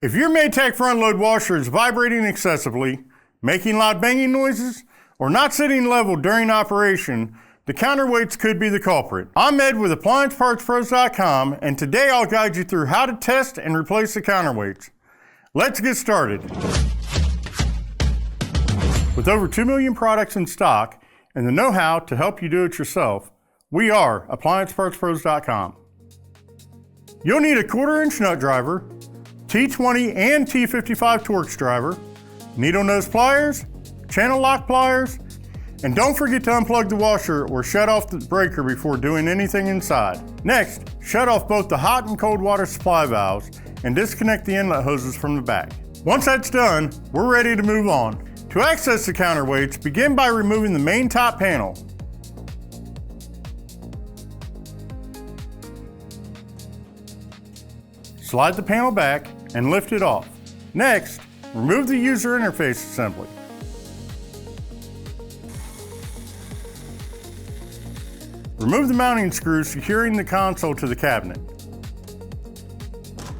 If your Maytag front load washer is vibrating excessively, making loud banging noises, or not sitting level during operation, the counterweights could be the culprit. I'm Ed with AppliancePartsPros.com, and today I'll guide you through how to test and replace the counterweights. Let's get started. With over 2 million products in stock and the know-how to help you do it yourself, we are AppliancePartsPros.com. You'll need a 1/4-inch nut driver, T20 and T55 Torx driver, needle nose pliers, channel lock pliers, and don't forget to unplug the washer or shut off the breaker before doing anything inside. Next, shut off both the hot and cold water supply valves and disconnect the inlet hoses from the back. Once that's done, we're ready to move on. To access the counterweights, begin by removing the main top panel. Slide the panel back and lift it off. Next, remove the user interface assembly. Remove the mounting screws securing the console to the cabinet.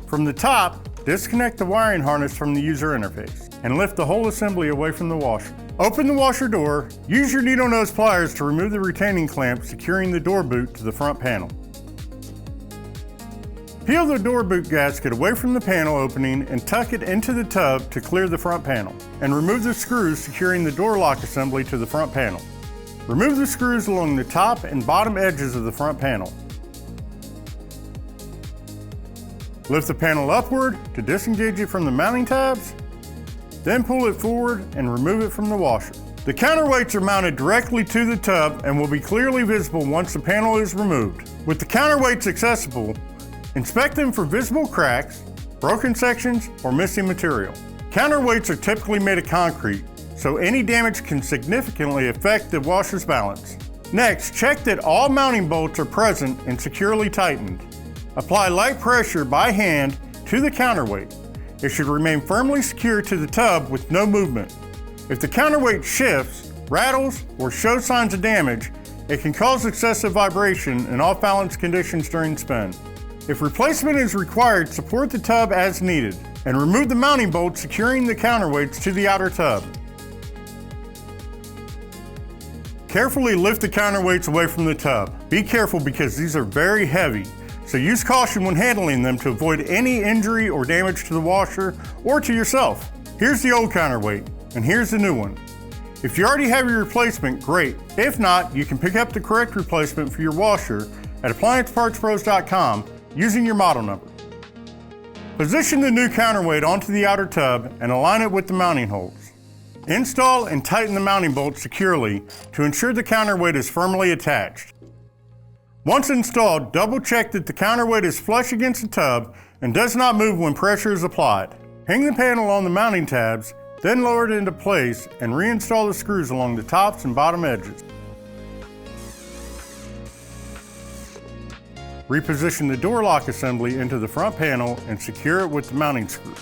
From the top, disconnect the wiring harness from the user interface and lift the whole assembly away from the washer. Open the washer door, use your needle nose pliers to remove the retaining clamp securing the door boot to the front panel. Peel the door boot gasket away from the panel opening and tuck it into the tub to clear the front panel, and remove the screws securing the door lock assembly to the front panel. Remove the screws along the top and bottom edges of the front panel. Lift the panel upward to disengage it from the mounting tabs, then pull it forward and remove it from the washer. The counterweights are mounted directly to the tub and will be clearly visible once the panel is removed. With the counterweights accessible, inspect them for visible cracks, broken sections, or missing material. Counterweights are typically made of concrete, so any damage can significantly affect the washer's balance. Next, check that all mounting bolts are present and securely tightened. Apply light pressure by hand to the counterweight. It should remain firmly secured to the tub with no movement. If the counterweight shifts, rattles, or shows signs of damage, it can cause excessive vibration and off-balance conditions during spin. If replacement is required, support the tub as needed and remove the mounting bolt securing the counterweights to the outer tub. Carefully lift the counterweights away from the tub. Be careful because these are very heavy, so use caution when handling them to avoid any injury or damage to the washer or to yourself. Here's the old counterweight, and here's the new one. If you already have your replacement, great. If not, you can pick up the correct replacement for your washer at AppliancePartsPros.com using your model number. Position the new counterweight onto the outer tub and align it with the mounting holes. Install and tighten the mounting bolt securely to ensure the counterweight is firmly attached. Once installed, double check that the counterweight is flush against the tub and does not move when pressure is applied. Hang the panel on the mounting tabs, then lower it into place and reinstall the screws along the tops and bottom edges. Reposition the door lock assembly into the front panel and secure it with the mounting screws.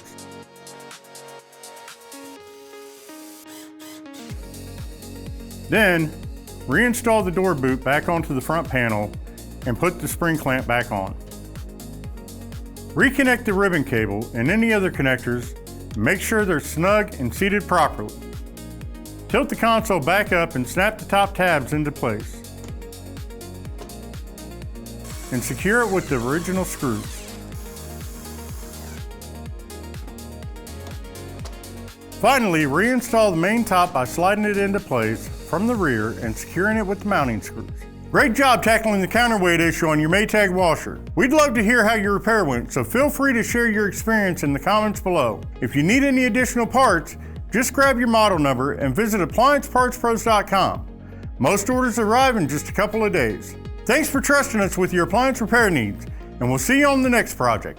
Then, reinstall the door boot back onto the front panel and put the spring clamp back on. Reconnect the ribbon cable and any other connectors and make sure they're snug and seated properly. Tilt the console back up and snap the top tabs into place. And secure it with the original screws. Finally, reinstall the main top by sliding it into place from the rear and securing it with the mounting screws. Great job tackling the counterweight issue on your Maytag washer. We'd love to hear how your repair went, so feel free to share your experience in the comments below. If you need any additional parts, just grab your model number and visit AppliancePartsPros.com. Most orders arrive in just a couple of days. Thanks for trusting us with your appliance repair needs, and we'll see you on the next project.